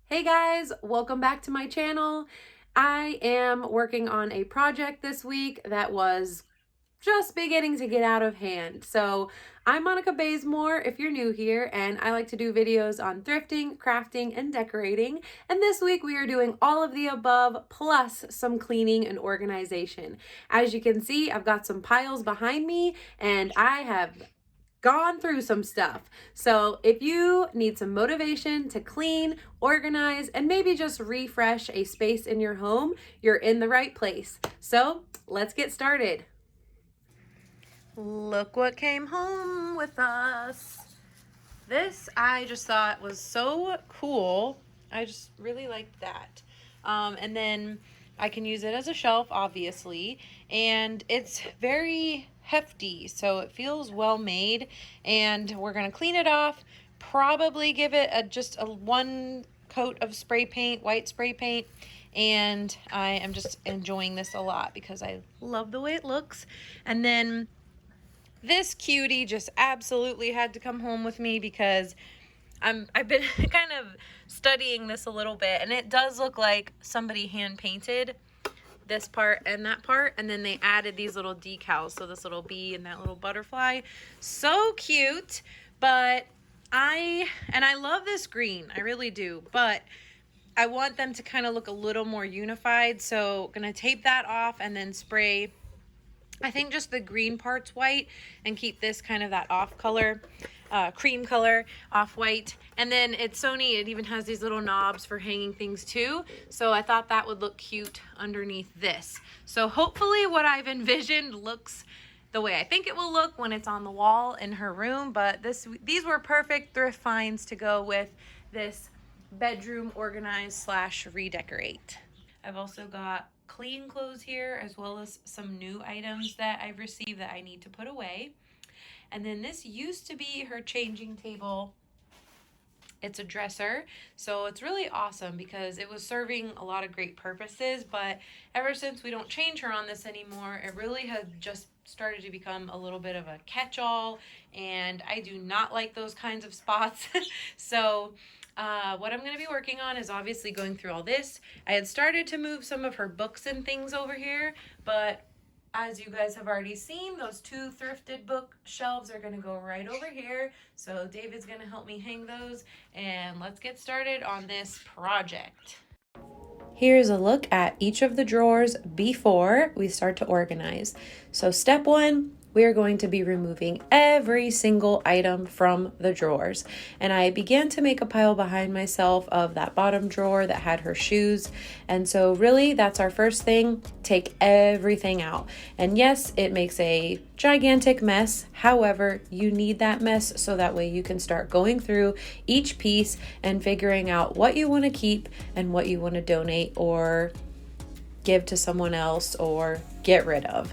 Hey guys, welcome back to my channel. I am working on a project this week that was just beginning to get out of hand. So I'm Monica Bazemore if you're new here, and I like to do videos on thrifting, crafting, and decorating. And this week we are doing all of the above plus some cleaning and organization. As you can see, I've got some piles behind me and I have gone through some stuff. So if you need some motivation to clean, organize, and maybe just refresh a space in your home, you're in the right place. So let's get started. Look what came home with us. This I just thought was so cool. I just really liked that. And then I can use it as a shelf, obviously, and it's very hefty, so it feels well made. And we're gonna clean it off, probably give it just a one coat of spray paint, white spray paint, and I am just enjoying this a lot because I love the way it looks. And then this cutie just absolutely had to come home with me because I've been kind of studying this a little bit, and it does look like somebody hand painted this part and that part, and then they added these little decals, so this little bee and that little butterfly. So cute. But I love this green, I really do, but I want them to kind of look a little more unified, so I'm gonna tape that off and then spray, I think, just the green parts white and keep this kind of that off color, cream color, off white. And then it's so neat, it even has these little knobs for hanging things too. So I thought that would look cute underneath this. So hopefully what I've envisioned looks the way I think it will look when it's on the wall in her room. But these were perfect thrift finds to go with this bedroom organize slash redecorate. I've also got clean clothes here, as well as some new items that I've received that I need to put away. And then this used to be her changing table. It's a dresser, so it's really awesome because it was serving a lot of great purposes, but ever since we don't change her on this anymore, it really has just started to become a little bit of a catch-all, and I do not like those kinds of spots. So what I'm going to be working on is obviously going through all this. I had started to move some of her books and things over here, but as you guys have already seen, those two thrifted bookshelves are going to go right over here. So David's going to help me hang those, and let's get started on this project. Here's a look at each of the drawers before we start to organize. So step one, we are going to be removing every single item from the drawers. And I began to make a pile behind myself of that bottom drawer that had her shoes. And so really that's our first thing, take everything out. And yes, it makes a gigantic mess. However, you need that mess so that way you can start going through each piece and figuring out what you want to keep and what you want to donate or give to someone else or get rid of.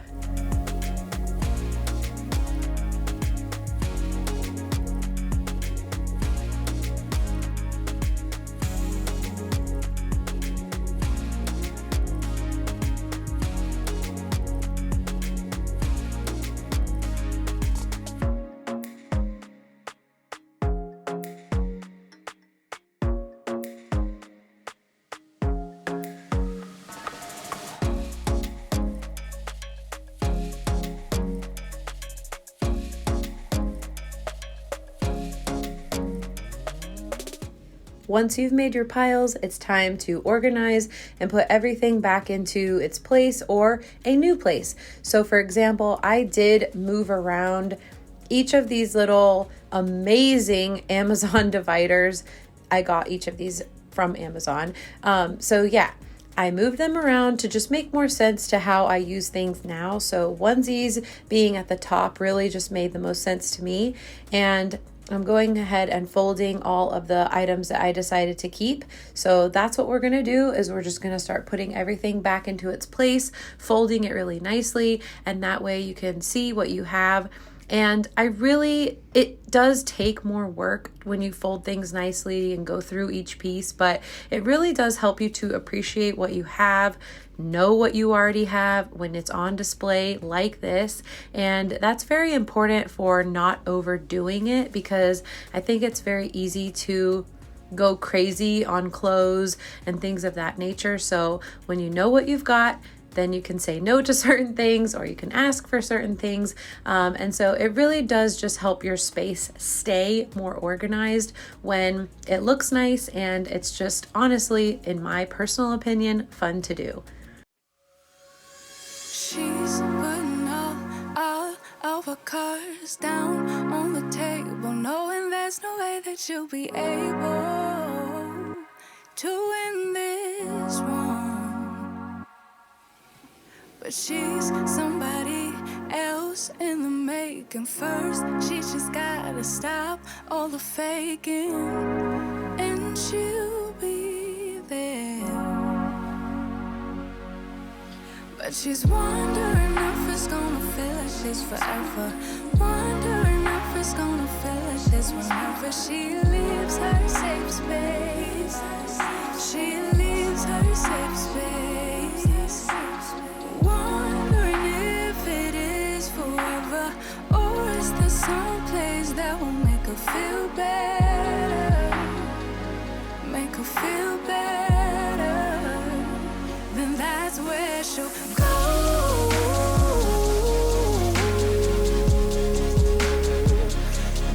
Once you've made your piles, it's time to organize and put everything back into its place or a new place. So for example, I did move around each of these little amazing Amazon dividers. I got each of these from Amazon. So yeah, I moved them around to just make more sense to how I use things now. So onesies being at the top really just made the most sense to me. And I'm going ahead and folding all of the items that I decided to keep. So that's what we're going to do, is we're just going to start putting everything back into its place, folding it really nicely, and that way you can see what you have. And it does take more work when you fold things nicely and go through each piece, but it really does help you to appreciate what you have, know what you already have when it's on display like this. And that's very important for not overdoing it, because I think it's very easy to go crazy on clothes and things of that nature. So when you know what you've got, then you can say no to certain things, or you can ask for certain things. And so it really does just help your space stay more organized when it looks nice, and it's just honestly, in my personal opinion, fun to do. She's putting all of her cards down on the table, knowing there's no way that she'll be able to win this one. But she's somebody else in the making. First, she just gotta stop all the faking, and she'll be there. But she's wondering if it's gonna feel like she's forever. Wondering if it's gonna feel like she's whenever she leaves her safe space. She leaves her safe space. Wondering if it is forever, or is there some place that will make her feel better? Make her feel better. Then that's where she'll go.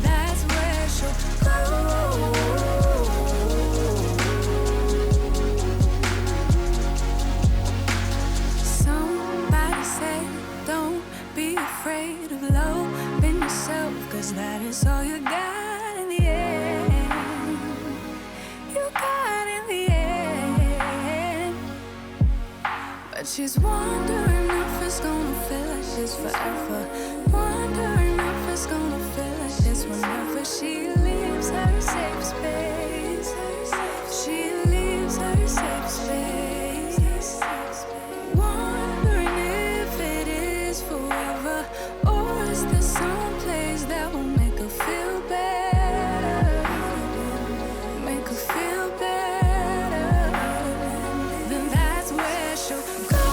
That's where she'll go. Somebody said, don't be afraid of loving yourself, 'cause that is all you got in the end. You got in the end. But she's wondering if it's gonna feel like she's forever. Wondering if it's gonna feel like she's whenever she leaves her safe space. She leaves her safe space. Wondering if it is forever, or is there some place that will make her feel better? Make her feel better. Then that's where she'll go.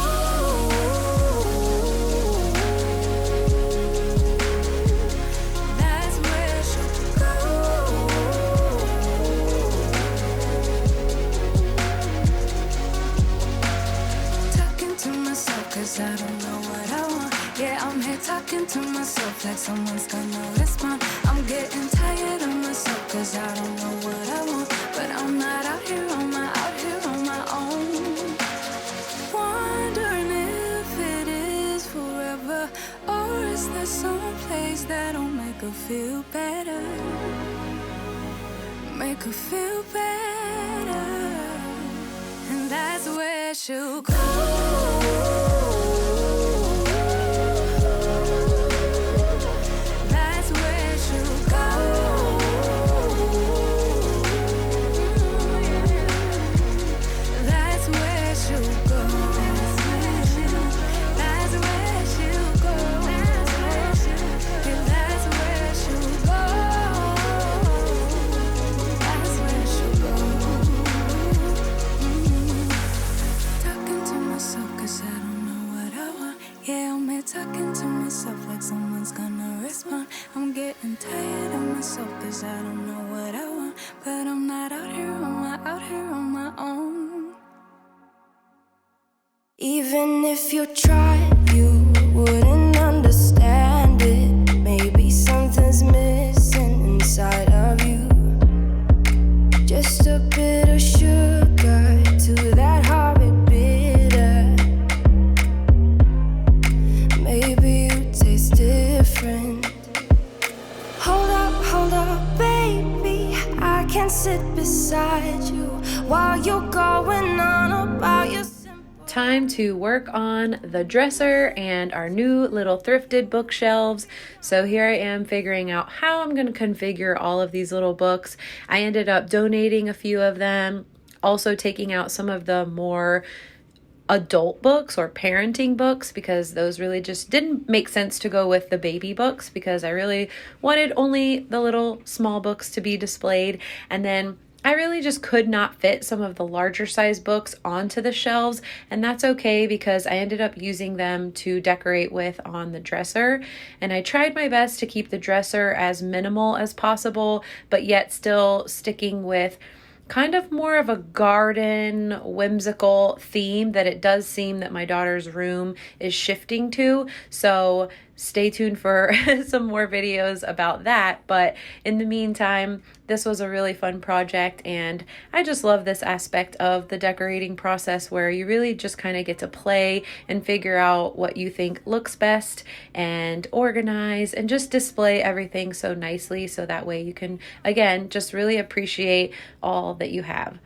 That's where she'll go. Talking to myself 'cause I don't know what I want. Yeah, I'm here talking to myself like someone's gonna respond. I'm getting tired of myself 'cause I don't know what I want. But I'm not out here on my own. Wondering if it is forever, or is there some place that'll make her feel better? Make her feel better. And that's where she'll go. That's where she'll go. That's where she'll go. That's where she'll go. That's where she'll go. That's where she'll go. Talking to myself 'cause I don't know what I want. Yeah, I'm here talking to myself like someone's gonna respond. I'm getting tired of myself 'cause I don't know what I want. But I'm not out here on my own. Even if you tried, you wouldn't understand it. Maybe something's missing inside of you. Just a bit of sugar to that horrid bitter. Maybe you taste different. Hold up, baby. I can sit beside you while you're going on about your simple. Time to work on the dresser and our new little thrifted bookshelves. So here I am figuring out how I'm going to configure all of these little books. I ended up donating a few of them, also taking out some of the more adult books or parenting books, because those really just didn't make sense to go with the baby books, because I really wanted only the little small books to be displayed. And then I really just could not fit some of the larger size books onto the shelves, and that's okay because I ended up using them to decorate with on the dresser. And I tried my best to keep the dresser as minimal as possible, but yet still sticking with kind of more of a garden, whimsical theme that it does seem that my daughter's room is shifting to. So stay tuned for some more videos about that. But in the meantime, this was a really fun project, and I just love this aspect of the decorating process where you really just kind of get to play and figure out what you think looks best and organize and just display everything so nicely, so that way you can, again, just really appreciate all that you have.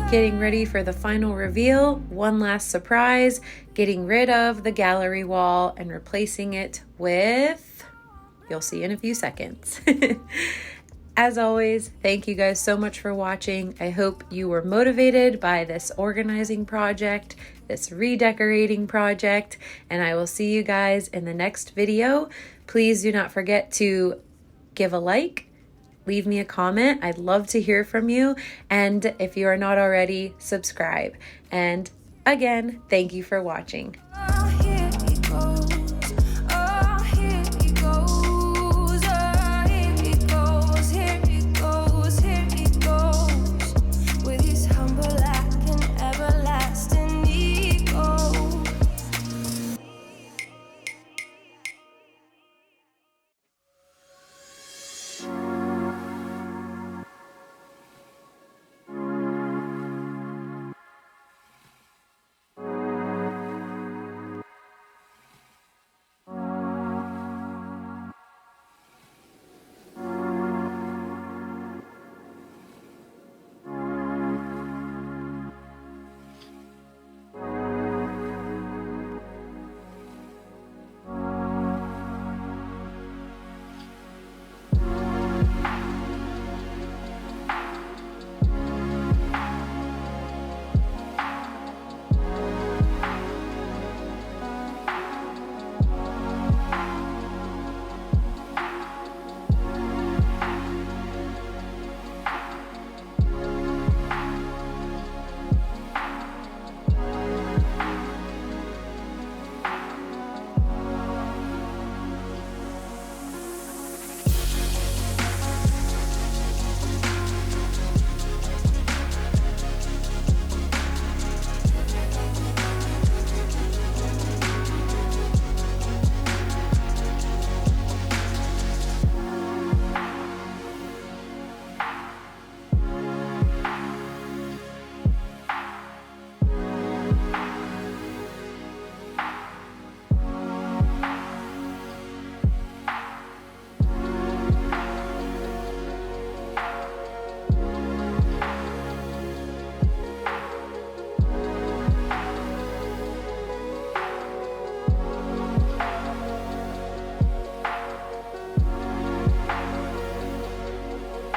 Getting ready for the final reveal, one last surprise, getting rid of the gallery wall and replacing it with, you'll see in a few seconds. As always, thank you guys so much for watching. I hope you were motivated by this organizing project, this redecorating project, and I will see you guys in the next video. Please do not forget to give a like, leave me a comment. I'd love to hear from you. And if you are not already, subscribe. And again, thank you for watching.